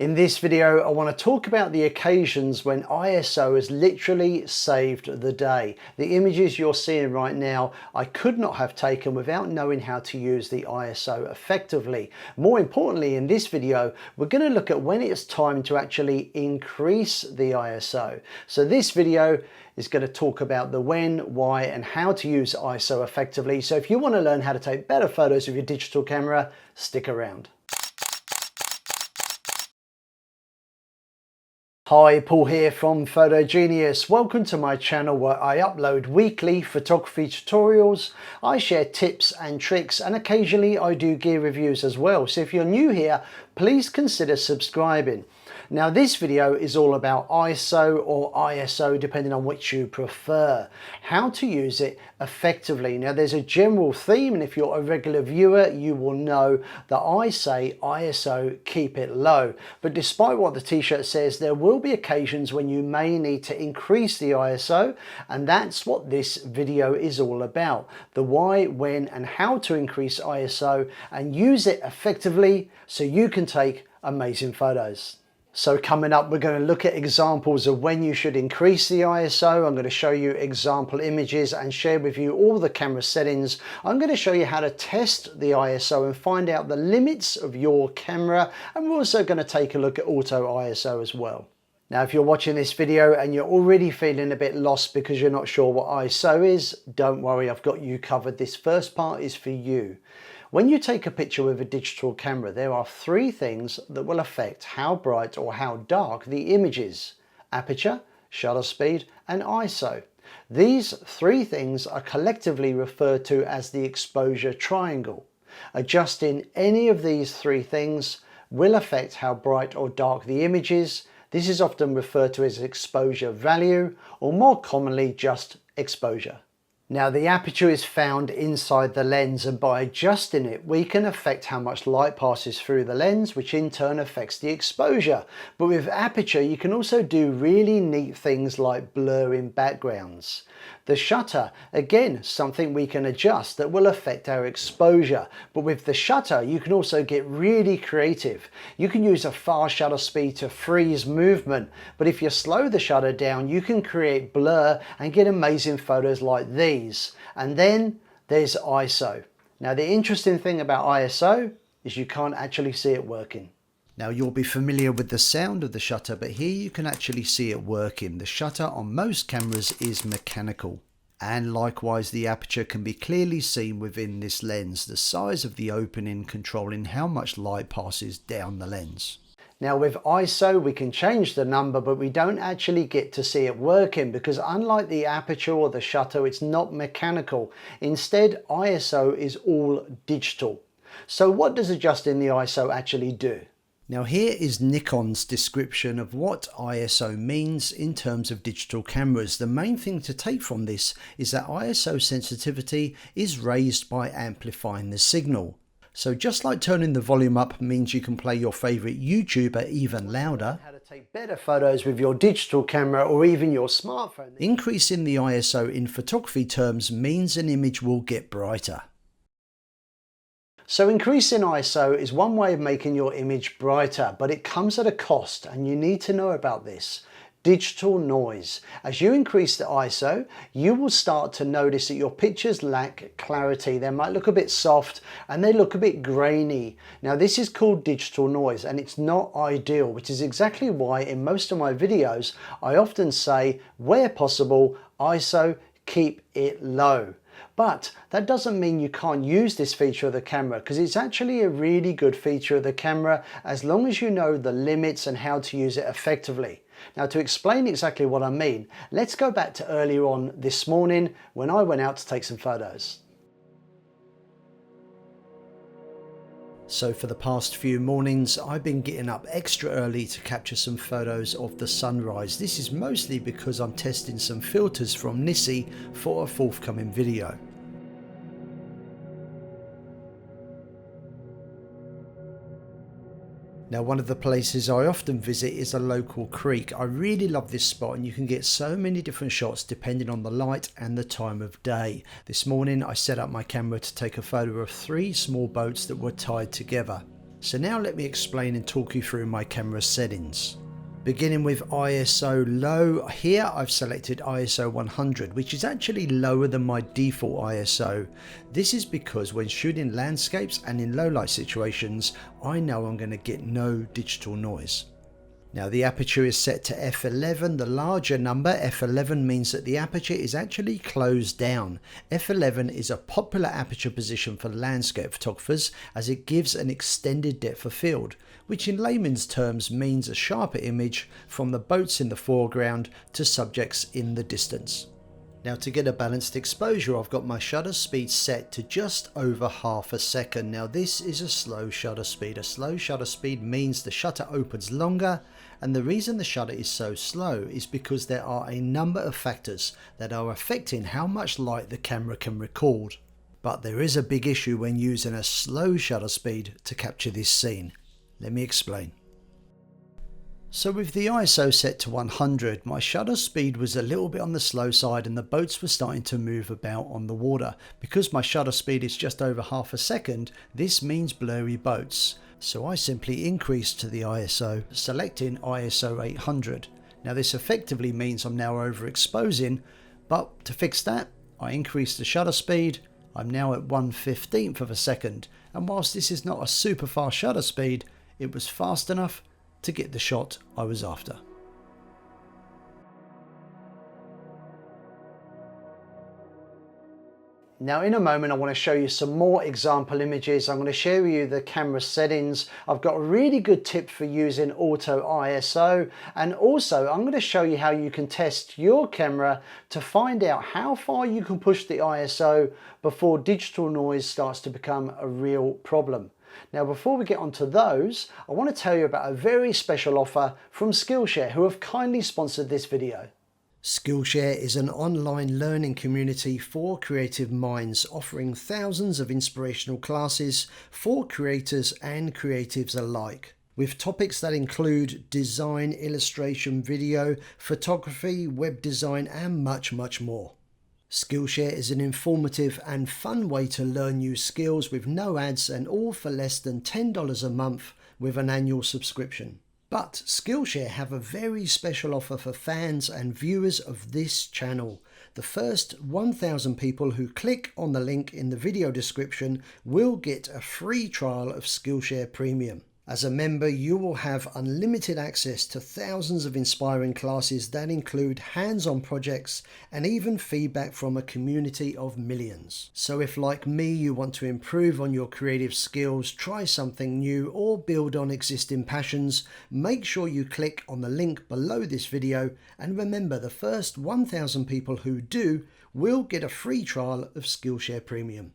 In this video, I want to talk about the occasions when ISO has literally saved the day. The images you're seeing right now, I could not have taken without knowing how to use the ISO effectively. More importantly, in this video, we're going to look at when it's time to actually increase the ISO. So this video is going to talk about the when, why, and how to use ISO effectively. So if you want to learn how to take better photos with your digital camera, stick around. Hi, Paul here from Photo Genius. Welcome to my channel where I upload weekly photography tutorials. I share tips and tricks, and occasionally I do gear reviews as well. So if you're new here, please consider subscribing. Now this video is all about ISO or ISO, depending on which you prefer, how to use it effectively. Now there's a general theme, and if you're a regular viewer, you will know that I say ISO, keep it low. But despite what the t-shirt says, there will be occasions when you may need to increase the ISO, and that's what this video is all about. The why, when, and how to increase ISO and use it effectively so you can take amazing photos. So coming up, we're going to look at examples of when you should increase the ISO. I'm going to show you example images and share with you all the camera settings. I'm going to show you how to test the ISO and find out the limits of your camera. And we're also going to take a look at auto ISO as well. Now, if you're watching this video and you're already feeling a bit lost because you're not sure what ISO is, don't worry, I've got you covered. This first part is for you. When you take a picture with a digital camera, there are three things that will affect how bright or how dark the image is: aperture, shutter speed, and ISO. These three things are collectively referred to as the exposure triangle. Adjusting any of these three things will affect how bright or dark the image is. This is often referred to as exposure value, or more commonly just exposure. Now the aperture is found inside the lens, and by adjusting it we can affect how much light passes through the lens, which in turn affects the exposure. But with aperture you can also do really neat things like blurring backgrounds. The shutter, again, something we can adjust that will affect our exposure. But with the shutter you can also get really creative. You can use a fast shutter speed to freeze movement, but if you slow the shutter down you can create blur and get amazing photos like these. And then there's ISO. Now the interesting thing about ISO is you can't actually see it working. Now you'll be familiar with the sound of the shutter, but here you can actually see it working. The shutter on most cameras is mechanical, and likewise the aperture can be clearly seen within this lens, the size of the opening controlling how much light passes down the lens. Now with ISO we can change the number, but we don't actually get to see it working because unlike the aperture or the shutter, it's not mechanical. Instead, ISO is all digital. So what does adjusting the ISO actually do? Now here is Nikon's description of what ISO means in terms of digital cameras. The main thing to take from this is that ISO sensitivity is raised by amplifying the signal. So just like turning the volume up means you can play your favourite YouTuber even louder, how to take better photos with your digital camera or even your smartphone, increasing the ISO in photography terms means an image will get brighter. So increasing ISO is one way of making your image brighter, but it comes at a cost, and you need to know about this. Digital noise. As you increase the ISO, you will start to notice that your pictures lack clarity. They might look a bit soft and they look a bit grainy. Now this is called digital noise, and it's not ideal, which is exactly why in most of my videos I often say, where possible, ISO, keep it low. But that doesn't mean you can't use this feature of the camera, because it's actually a really good feature of the camera as long as you know the limits and how to use it effectively. Now to explain exactly what I mean, let's go back to earlier on this morning when I went out to take some photos. So for the past few mornings I've been getting up extra early to capture some photos of the sunrise. This is mostly because I'm testing some filters from Nissi for a forthcoming video. Now one of the places I often visit is a local creek. I really love this spot, and you can get so many different shots depending on the light and the time of day. This morning I set up my camera to take a photo of 3 small boats that were tied together. So now let me explain and talk you through my camera settings. Beginning with ISO low, here I've selected ISO 100, which is actually lower than my default ISO. This is because when shooting landscapes and in low light situations, I know I'm going to get no digital noise. Now the aperture is set to f11, the larger number. F11 means that the aperture is actually closed down. F11 is a popular aperture position for landscape photographers as it gives an extended depth of field, which in layman's terms means a sharper image from the boats in the foreground to subjects in the distance. Now to get a balanced exposure, I've got my shutter speed set to just over half a second. Now this is a slow shutter speed. A slow shutter speed means the shutter opens longer, and the reason the shutter is so slow is because there are a number of factors that are affecting how much light the camera can record. But there is a big issue when using a slow shutter speed to capture this scene. Let me explain. So with the ISO set to 100, my shutter speed was a little bit on the slow side and the boats were starting to move about on the water. Because my shutter speed is just over half a second, this means blurry boats. So I simply increased to the ISO, selecting ISO 800. Now this effectively means I'm now overexposing, but to fix that, I increased the shutter speed. I'm now at 1/15 of a second, and whilst this is not a super fast shutter speed, it was fast enough to get the shot I was after. Now in a moment I want to show you some more example images. I'm going to show you the camera settings. I've got a really good tip for using auto ISO, and also I'm going to show you how you can test your camera to find out how far you can push the ISO before digital noise starts to become a real problem. Now before we get onto those, I want to tell you about a very special offer from Skillshare, who have kindly sponsored this video. Skillshare is an online learning community for creative minds, offering thousands of inspirational classes for creators and creatives alike, with topics that include design, illustration, video, photography, web design, and much more. Skillshare is an informative and fun way to learn new skills with no ads, and all for less than $10 a month with an annual subscription. But Skillshare have a very special offer for fans and viewers of this channel. The first 1,000 people who click on the link in the video description will get a free trial of Skillshare Premium. As a member, you will have unlimited access to thousands of inspiring classes that include hands-on projects and even feedback from a community of millions. So if, like me, you want to improve on your creative skills, try something new, or build on existing passions, make sure you click on the link below this video, and remember, the first 1,000 people who do will get a free trial of Skillshare Premium.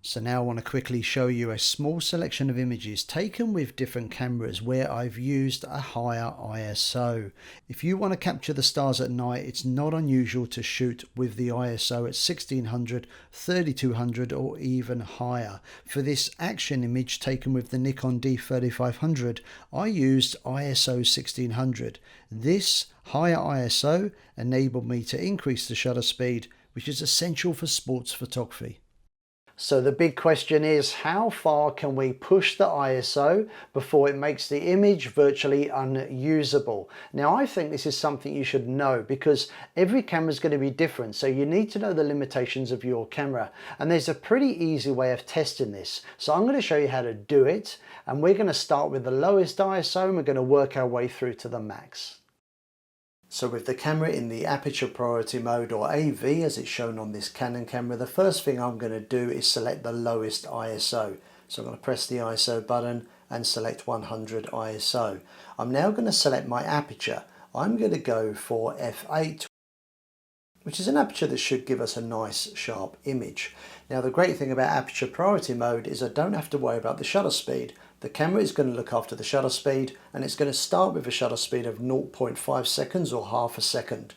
So now I want to quickly show you a small selection of images taken with different cameras where I've used a higher ISO. If you want to capture the stars at night, it's not unusual to shoot with the ISO at 1600, 3200 or even higher. For this action image taken with the Nikon D3500, I used ISO 1600. This higher ISO enabled me to increase the shutter speed, which is essential for sports photography. So the big question is, how far can we push the ISO before it makes the image virtually unusable? Now I think this is something you should know, because every camera is going to be different, so you need to know the limitations of your camera, and there's a pretty easy way of testing this. So I'm going to show you how to do it, and we're going to start with the lowest ISO and we're going to work our way through to the max. So with the camera in the aperture priority mode, or AV as it's shown on this Canon camera, the first thing I'm going to do is select the lowest ISO. So I'm going to press the ISO button and select 100 ISO. I'm now going to select my aperture. I'm going to go for f8, which is an aperture that should give us a nice sharp image. Now the great thing about aperture priority mode is I don't have to worry about the shutter speed. The camera is going to look after the shutter speed, and it's going to start with a shutter speed of 0.5 seconds or half a second.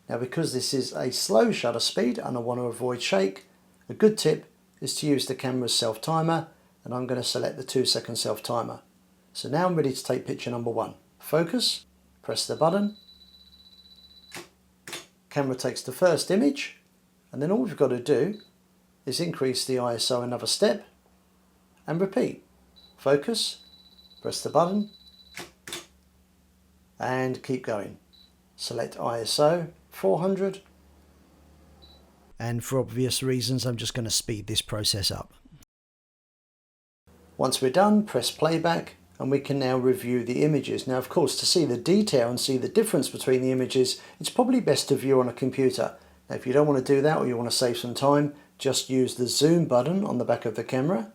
Now because this is a slow shutter speed and I want to avoid shake, a good tip is to use the camera's self timer, and I'm going to select the 2-second self timer. So now I'm ready to take picture number 1. Focus, press the button, camera takes the first image, and then all we've got to do is increase the ISO another step, and repeat. Focus, press the button and keep going. Select ISO 400. And for obvious reasons, I'm just going to speed this process up. Once we're done, press playback and we can now review the images. Now, of course, to see the detail and see the difference between the images, it's probably best to view on a computer. Now, if you don't want to do that or you want to save some time, just use the zoom button on the back of the camera,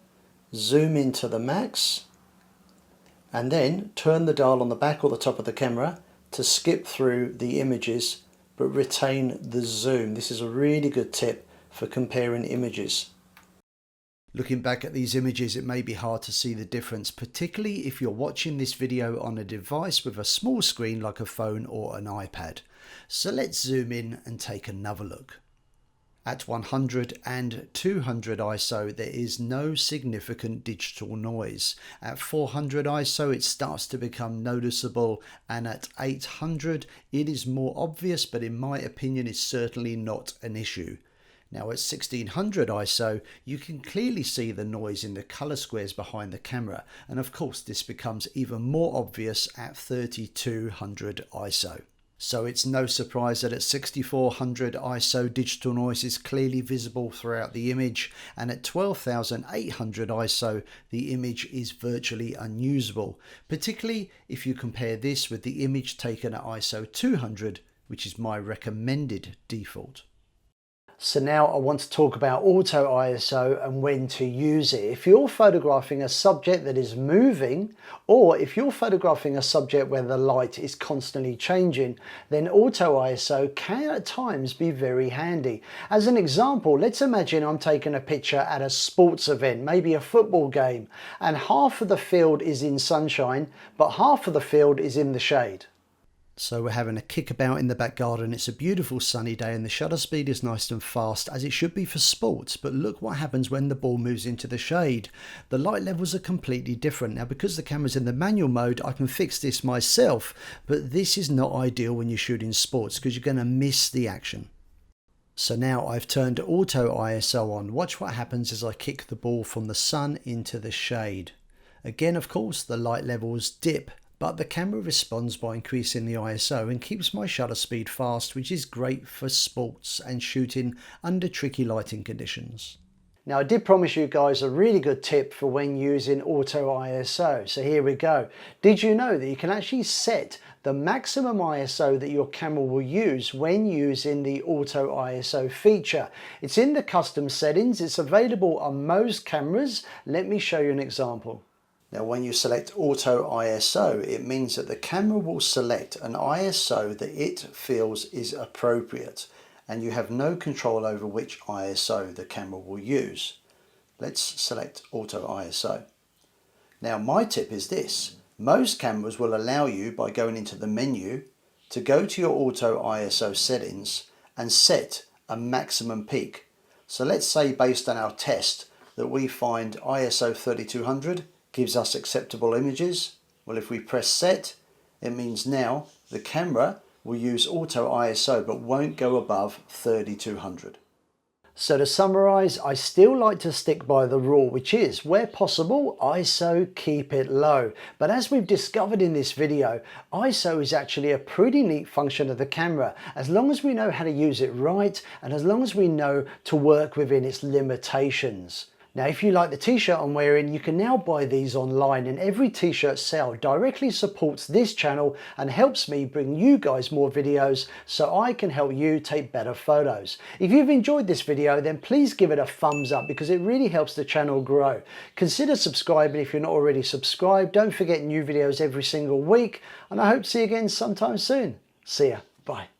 zoom into the max, and then turn the dial on the back or the top of the camera to skip through the images but retain the zoom. This is a really good tip for comparing images. Looking back at these images, it may be hard to see the difference, particularly if you're watching this video on a device with a small screen like a phone or an iPad. So let's zoom in and take another look. At 100 and 200 ISO, there is no significant digital noise. At 400 ISO, it starts to become noticeable, and at 800, it is more obvious, but in my opinion, it's certainly not an issue. Now at 1600 ISO, you can clearly see the noise in the color squares behind the camera, and of course this becomes even more obvious at 3200 ISO. So it's no surprise that at 6400 ISO digital noise is clearly visible throughout the image, and at 12800 ISO the image is virtually unusable, particularly if you compare this with the image taken at ISO 200, which is my recommended default. So now I want to talk about auto ISO and when to use it. If you're photographing a subject that is moving, or if you're photographing a subject where the light is constantly changing, then auto ISO can at times be very handy. As an example, let's imagine I'm taking a picture at a sports event, maybe a football game, and half of the field is in sunshine, but half of the field is in the shade. So we're having a kickabout in the back garden. It's a beautiful sunny day and the shutter speed is nice and fast, as it should be for sports. But look what happens when the ball moves into the shade. The light levels are completely different. Now, because the camera's in the manual mode, I can fix this myself, but this is not ideal when you're shooting sports because you're going to miss the action. So now I've turned auto ISO on. Watch what happens as I kick the ball from the sun into the shade. Again, of course, the light levels dip, but the camera responds by increasing the ISO and keeps my shutter speed fast, which is great for sports and shooting under tricky lighting conditions. Now, I did promise you guys a really good tip for when using auto ISO, so here we go. Did you know that you can actually set the maximum ISO that your camera will use when using the auto ISO feature? It's in the custom settings, it's available on most cameras. Let me show you an example. Now, when you select Auto ISO, it means that the camera will select an ISO that it feels is appropriate, and you have no control over which ISO the camera will use. Let's select Auto ISO. Now, my tip is this. Most cameras will allow you, by going into the menu, to go to your Auto ISO settings and set a maximum peak. So let's say, based on our test, that we find ISO 3200 gives us acceptable images. Well, if we press set, it means now the camera will use auto ISO but won't go above 3200. So to summarize, I still like to stick by the rule, which is, where possible, ISO keep it low. But as we've discovered in this video, ISO is actually a pretty neat function of the camera, as long as we know how to use it right and as long as we know to work within its limitations. Now, if you like the t-shirt I'm wearing, you can now buy these online, and every t-shirt sale directly supports this channel and helps me bring you guys more videos so I can help you take better photos. If you've enjoyed this video, then please give it a thumbs up because it really helps the channel grow. Consider subscribing if you're not already subscribed. Don't forget new videos every single week, and I hope to see you again sometime soon. See ya. Bye.